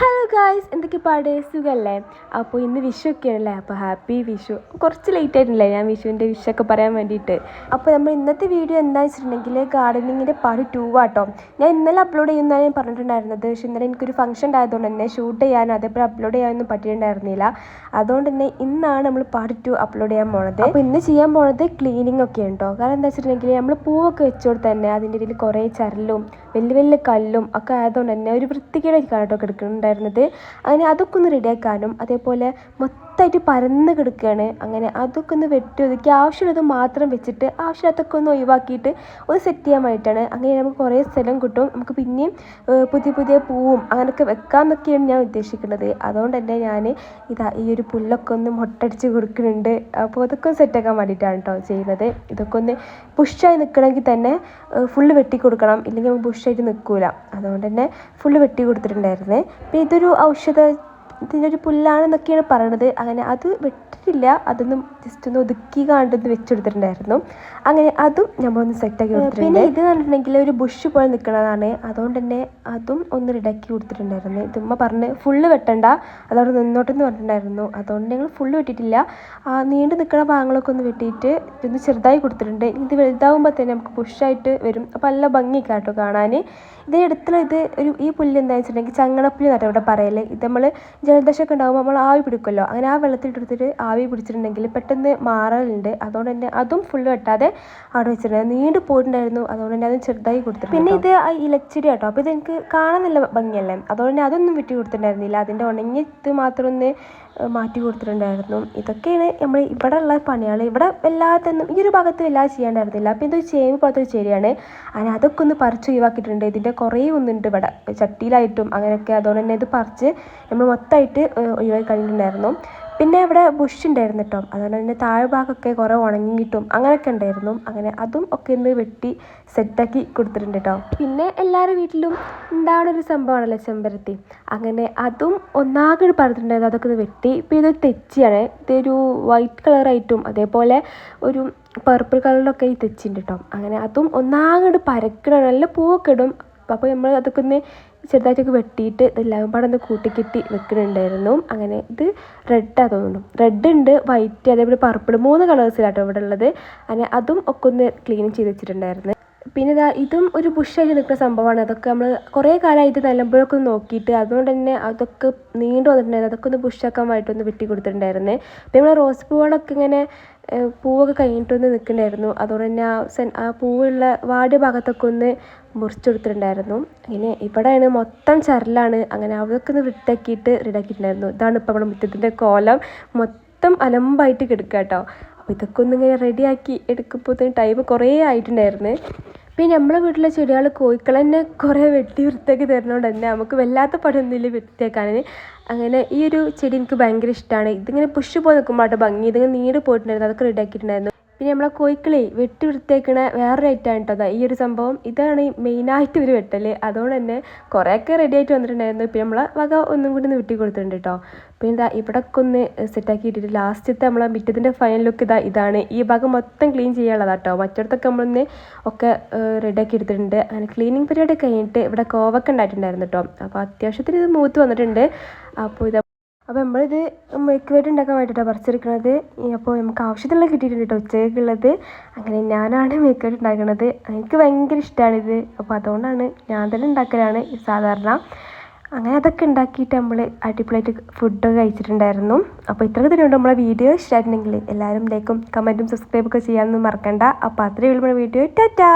Hello guys, എന്തൊക്കെ പാട്, സുഖമല്ലേ? അപ്പോൾ ഇന്ന് വിഷു ഒക്കെയാണല്ലേ, അപ്പോൾ ഹാപ്പി വിഷു. കുറച്ച് ലേറ്റ് ആയിട്ടില്ലേ ഞാൻ വിഷുവിൻ്റെ വിഷൊക്കെ പറയാൻ വേണ്ടിയിട്ട്. അപ്പോൾ നമ്മൾ ഇന്നത്തെ വീഡിയോ എന്താണെന്ന് വെച്ചിട്ടുണ്ടെങ്കിൽ ഗാർഡനിങ്ങിൻ്റെ പാർട്ട് 2 ആട്ടോ. ഞാൻ ഇന്നലെ അപ്ലോഡ് ചെയ്യുന്നതാണ് ഞാൻ പറഞ്ഞിട്ടുണ്ടായിരുന്നത്. പക്ഷേ ഇന്നലെ എനിക്കൊരു ഫംഗ്ഷൻ ഉണ്ടായതുകൊണ്ട് തന്നെ ഷൂട്ട് ചെയ്യാനും അതേപോലെ അപ്ലോഡ് ചെയ്യാനൊന്നും പറ്റിയിട്ടുണ്ടായിരുന്നില്ല. അതുകൊണ്ട് തന്നെ ഇന്നാണ് നമ്മൾ പാർട്ട് 2 അപ്ലോഡ് ചെയ്യാൻ പോണത്. അപ്പോൾ ഇന്ന് ചെയ്യാൻ പോണത് ക്ലീനിങ് ഒക്കെ ഉണ്ടോ. കാരണം എന്താ വെച്ചിട്ടുണ്ടെങ്കിൽ നമ്മൾ പൂവൊക്കെ വെച്ചുകൊണ്ട് തന്നെ അതിൻ്റെ ഇടയിൽ കുറേ ചരലും വലിയ വലിയ കല്ലും ഒക്കെ ആയതുകൊണ്ട് തന്നെ ഒരു വൃത്തികേടായി കാട്ടൊക്കെ എടുക്കുന്നുണ്ടായിരുന്നത്. അങ്ങനെ അതൊക്കെ ഒന്ന് റെഡിയാക്കാനും അതേപോലെ മൊത്തമായിട്ട് പരന്ന് കിടക്കുകയാണ്. അങ്ങനെ അതൊക്കെ ഒന്ന് വെട്ടി ഒതുക്കി ആവശ്യമുള്ളത് മാത്രം വെച്ചിട്ട് ആവശ്യമില്ലാത്തൊക്കെ ഒന്ന് ഒഴിവാക്കിയിട്ട് ഒന്ന് സെറ്റ് ചെയ്യാൻ വേണ്ടിയിട്ടാണ്. അങ്ങനെ നമുക്ക് കുറേ സ്ഥലം കിട്ടും, നമുക്ക് പിന്നെയും പുതിയ പുതിയ പൂവും അങ്ങനെയൊക്കെ വെക്കാമെന്നൊക്കെയാണ് ഞാൻ ഉദ്ദേശിക്കുന്നത്. അതുകൊണ്ട് തന്നെ ഞാൻ ഈ ഒരു പുല്ലൊക്കെ ഒന്ന് മൊട്ടടിച്ച് കൊടുക്കുന്നുണ്ട്. അപ്പോൾ അതൊക്കെ ഒന്ന് സെറ്റാക്കാൻ വേണ്ടിയിട്ടാണ് കേട്ടോ ചെയ്യുന്നത്. ഇതൊക്കെ ഒന്ന് പുഷായി നിൽക്കണമെങ്കിൽ തന്നെ ഫുള്ള് വെട്ടി കൊടുക്കണം, ഇല്ലെങ്കിൽ ബുഷായിട്ട് നിൽക്കില്ല. അതുകൊണ്ട് തന്നെ ഫുള്ള് വെട്ടി കൊടുത്തിട്ടുണ്ടായിരുന്നേ. പിന്നെ ഇതൊരു ഇതിൻ്റെ ഒരു പുല്ലാണെന്നൊക്കെയാണ് പറയണത്. അങ്ങനെ അത് വെട്ടിട്ടില്ല, അതൊന്നും ജസ്റ്റ് ഒന്ന് ഒതുക്കി കണ്ടൊന്ന് വെച്ചെടുത്തിട്ടുണ്ടായിരുന്നു. അങ്ങനെ അതും നമ്മളൊന്ന് സെറ്റാക്കി കൊടുത്തിട്ടുണ്ട്. പിന്നെ ഇത് പറഞ്ഞിട്ടുണ്ടെങ്കിൽ ഒരു ബുഷ് പോലെ നിൽക്കുന്നതാണ്, അതുകൊണ്ട് തന്നെ അതും ഒന്ന് റെഡിയാക്കി കൊടുത്തിട്ടുണ്ടായിരുന്നു. ഇതുമ്മ പറഞ്ഞ് ഫുള്ള് വെട്ടണ്ട, അതവിടെ നിന്നോട്ടെന്ന് പറഞ്ഞിട്ടുണ്ടായിരുന്നു. അതുകൊണ്ട് ഞങ്ങൾ ഫുള്ള് വെട്ടിയിട്ടില്ല, നീണ്ടു നിൽക്കുന്ന ഭാഗങ്ങളൊക്കെ ഒന്ന് വെട്ടിയിട്ട് ഇതൊന്ന് ചെറുതായി കൊടുത്തിട്ടുണ്ട്. ഇത് വലുതാവുമ്പോൾ തന്നെ നമുക്ക് ബുഷായിട്ട് വരും, അപ്പോൾ നല്ല ഭംഗിയൊക്കെ കേട്ടോ കാണാൻ. ഇതിനടുത്തുള്ള ഈ പുല്ല് എന്താണെന്ന് വെച്ചിട്ടുണ്ടെങ്കിൽ ചങ്ങണപ്പുല്ല് എന്നാണ് ഇവിടെ പറയല്. ഇത് നമ്മൾ ജലദോഷമൊക്കെ ഉണ്ടാകുമ്പോൾ നമ്മൾ ആവി പിടിക്കുമല്ലോ, അങ്ങനെ ആ വെള്ളത്തിലെടുത്തിട്ട് ആവി പിടിച്ചിട്ടുണ്ടെങ്കിൽ പെട്ടെന്ന് മാറലുണ്ട്. അതുകൊണ്ട് തന്നെ അതും ഫുള്ള് വെട്ടാതെ അവിടെ വെച്ചിട്ടുണ്ടായിരുന്നു, നീണ്ടു പോയിട്ടുണ്ടായിരുന്നു. അതുകൊണ്ട് തന്നെ അതും ചെറുതായി കൊടുത്തിട്ടുണ്ട്. പിന്നെ ഇത് ഇലച്ചെടി കേട്ടോ, അപ്പോൾ ഇതെനിക്ക് കാണാൻ നല്ല ഭംഗിയല്ലേ, അതുകൊണ്ട് തന്നെ അതൊന്നും വെട്ടി കൊടുത്തിട്ടുണ്ടായിരുന്നില്ല. അതിൻ്റെ ഉണങ്ങിയത് മാത്രം ഒന്ന് മാറ്റി കൊടുത്തിട്ടുണ്ടായിരുന്നു. ഇതൊക്കെയാണ് നമ്മൾ ഇവിടെ ഉള്ള പണികൾ. ഇവിടെ വല്ലാത്തൊന്നും ഈ ഒരു ഭാഗത്ത് വല്ലാതെ ചെയ്യാണ്ടായിരുന്നില്ല. അപ്പോൾ ഇതൊരു ചേമ്പ് പോലത്തെ ഒരു ചെടിയാണ്, അങ്ങനെ അതൊക്കെ ഒന്ന് പറിച്ച് ഒഴിവാക്കിയിട്ടുണ്ട്. ഇതിൻ്റെ കുറേ ഒന്നുണ്ട് ഇവിടെ ചട്ടിയിലായിട്ടും അങ്ങനെയൊക്കെ. അതുകൊണ്ട് തന്നെ ഇത് പറിച്ച് നമ്മൾ മൊത്തമായിട്ട് ഒഴിവാക്കി കഴിഞ്ഞിട്ടുണ്ടായിരുന്നു. പിന്നെ ഇവിടെ ബുഷ് ഉണ്ടായിരുന്നു കേട്ടോ, അതുകൊണ്ട് തന്നെ താഴ്ഭാഗമൊക്കെ കുറേ ഉണങ്ങി കിട്ടും അങ്ങനെയൊക്കെ ഉണ്ടായിരുന്നു. അങ്ങനെ അതും ഒക്കെ ഒന്ന് വെട്ടി സെറ്റാക്കി കൊടുത്തിട്ടുണ്ട് കേട്ടോ. പിന്നെ എല്ലാവരുടെ വീട്ടിലും ഉണ്ടാവുന്ന ഒരു സംഭവമാണല്ലോ ചെമ്പരത്തി, അങ്ങനെ അതും ഒന്നാകെ പറഞ്ഞിട്ടുണ്ടായിരുന്നു. അതൊക്കെ ഒന്ന് വെട്ടി. ഇപ്പോൾ ഇതൊരു തെച്ചിയാണ്, ഇതൊരു വൈറ്റ് കളറായിട്ടും അതേപോലെ ഒരു പർപ്പിൾ കളറിലൊക്കെ ഈ തെച്ചിണ്ട് കേട്ടോ. അങ്ങനെ അതും ഒന്നാകെ പരക്കണം, നല്ല പൂവൊക്കെ ഇടും. അപ്പോൾ നമ്മൾ അതൊക്കെ ഒന്ന് ചെറുതായിട്ടൊക്കെ വെട്ടിയിട്ട് എല്ലാം പാടെ ഒന്ന് കൂട്ടിക്കെട്ടി വെക്കുന്നുണ്ടായിരുന്നു. അങ്ങനെ ഇത് റെഡാണ് തോന്നുന്നു, റെഡ് ഉണ്ട്, വൈറ്റ് അതേപോലെ പർപ്പിൾ, 3 കളേഴ്സിലാട്ടോ ഇവിടെ ഉള്ളത്. അങ്ങനെ അതും ഒക്കെ ഒന്ന് ക്ലീൻ ചെയ്ത് വെച്ചിട്ടുണ്ടായിരുന്നു. പിന്നെ ഇതും ഒരു ബുഷായിട്ട് നിൽക്കുന്ന സംഭവമാണ്. അതൊക്കെ നമ്മൾ കുറേ കാലമായിട്ട് നല്ലമ്പോഴൊക്കെ ഒന്ന് നോക്കിയിട്ട് അതുകൊണ്ട് തന്നെ അതൊക്കെ നീണ്ടു വന്നിട്ടുണ്ടായിരുന്നു. അതൊക്കെ ഒന്ന് ബുഷാക്കാൻ വേണ്ടിയിട്ടൊന്ന് വെട്ടി കൊടുത്തിട്ടുണ്ടായിരുന്നേ. പിന്നെ നമ്മൾ റോസ് പൂവുകളൊക്കെ ഇങ്ങനെ പൂവൊക്കെ കഴിഞ്ഞിട്ടൊന്ന് നിൽക്കുന്നുണ്ടായിരുന്നു. അതുകൊണ്ട് തന്നെ ആ പൂവുള്ള വാടിയ ഭാഗത്തൊക്കെ ഒന്ന് മുറിച്ചെടുത്തിട്ടുണ്ടായിരുന്നു. അങ്ങനെ ഇവിടെയാണ് മൊത്തം ചരലാണ്, അങ്ങനെ അതൊക്കെ ഒന്ന് റെഡിയാക്കിയിട്ടുണ്ടായിരുന്നു. ഇതാണ് ഇപ്പോൾ നമ്മുടെ മുറ്റത്തിൻ്റെ കോലം, മൊത്തം അലമ്പായിട്ട് കിടക്കുക കേട്ടോ. അപ്പോൾ ഇതൊക്കെ ഒന്നിങ്ങനെ റെഡിയാക്കി എടുക്കുമ്പോഴത്തേന് ടൈം കുറേ ആയിട്ടുണ്ടായിരുന്നു. പിന്നെ നമ്മളെ വീട്ടിലെ ചെടികൾ കോഴിക്കൾ തന്നെ കുറേ വെട്ടി വൃത്തിയാക്കി തരുന്നതുകൊണ്ട് തന്നെ നമുക്ക് വല്ലാത്ത പണിയൊന്നുമില്ല വൃത്തിയാക്കാൻ. അങ്ങനെ ഈ ഒരു ചെടി എനിക്ക് ഭയങ്കര ഇഷ്ടമാണ്. ഇതിങ്ങനെ പുഷ് പോയി നിൽക്കുമ്പോഴാട്ടോ ഭംഗി. ഇതിങ്ങനെ നീട് പോയിട്ടുണ്ടായിരുന്നു, അതൊക്കെ റെഡിയാക്കിയിട്ടുണ്ടായിരുന്നു. പിന്നെ നമ്മളെ കോഴിക്കളെ വെട്ടി വൃത്തിയാക്കണ വേറൊരു ഐറ്റമാണ് കേട്ടോ ഈ ഒരു സംഭവം. ഇതാണ് മെയിനായിട്ട് ഇവർ വെട്ടൽ. അതുകൊണ്ട് തന്നെ കുറേയൊക്കെ റെഡി ആയിട്ട് വന്നിട്ടുണ്ടായിരുന്നു. പിന്നെ നമ്മളെ വക ഒന്നും കൂടി ഒന്ന് വെട്ടി കൊടുത്തിട്ടുണ്ട് കേട്ടോ. പിന്നെ ഇവിടെയൊക്കെ ഒന്ന് സെറ്റാക്കി ഇട്ടിട്ട് ലാസ്റ്റത്തെ നമ്മളെ മുറ്റത്തിൻ്റെ ഫൈനൽ ലുക്ക് ഇതാണ്. ഈ ഭാഗം മൊത്തം ക്ലീൻ ചെയ്യാനുള്ളതാണ് കേട്ടോ. മറ്റിടത്തൊക്കെ നമ്മളൊന്ന് ഒക്കെ റെഡിയാക്കി എടുത്തിട്ടുണ്ട്. അങ്ങനെ ക്ലീനിങ് പരിപാടി കഴിഞ്ഞിട്ട് ഇവിടെ കോവക്ക ഉണ്ടായിട്ടുണ്ടായിരുന്നു കേട്ടോ. അപ്പോൾ അത്യാവശ്യത്തിന് ഇത് മൂത്ത് വന്നിട്ടുണ്ട്. അപ്പോൾ നമ്മളിത് മെഴുക്ക് വരട്ടി ഉണ്ടാക്കാൻ വേണ്ടിയിട്ടാണ് പറിച്ചെടുക്കുന്നത്. അപ്പോൾ നമുക്ക് ആവശ്യത്തിനുള്ള കിട്ടിയിട്ടുണ്ട് കേട്ടോ ഉച്ചയ്ക്കുള്ളത്. അങ്ങനെ ഞാനാണ് മെഴുക്ക് വരട്ടി ഉണ്ടാക്കുന്നത്, എനിക്ക് ഭയങ്കര ഇഷ്ടമാണിത്. അപ്പോൾ അതുകൊണ്ടാണ് ഞാൻ തന്നെ ഉണ്ടാക്കലാണ് സാധാരണ. അങ്ങനെ അതൊക്കെ ഉണ്ടാക്കിയിട്ട് നമ്മൾ അടിപൊളിയായിട്ട് ഫുഡൊക്കെ കഴിച്ചിട്ടുണ്ടായിരുന്നു. അപ്പോൾ ഇത്രയൊക്കെ തന്നെയുണ്ട് നമ്മളെ വീഡിയോ ഇഷ്ടമായിട്ടുണ്ടെങ്കിൽ എല്ലാവരും ലൈക്കും കമൻറ്റും സബ്സ്ക്രൈബൊക്കെ ചെയ്യാനൊന്നും മറക്കണ്ട. അപ്പോൾ അത്രയേ ഉള്ളൂ നമ്മുടെ വീഡിയോ. ടാറ്റാ.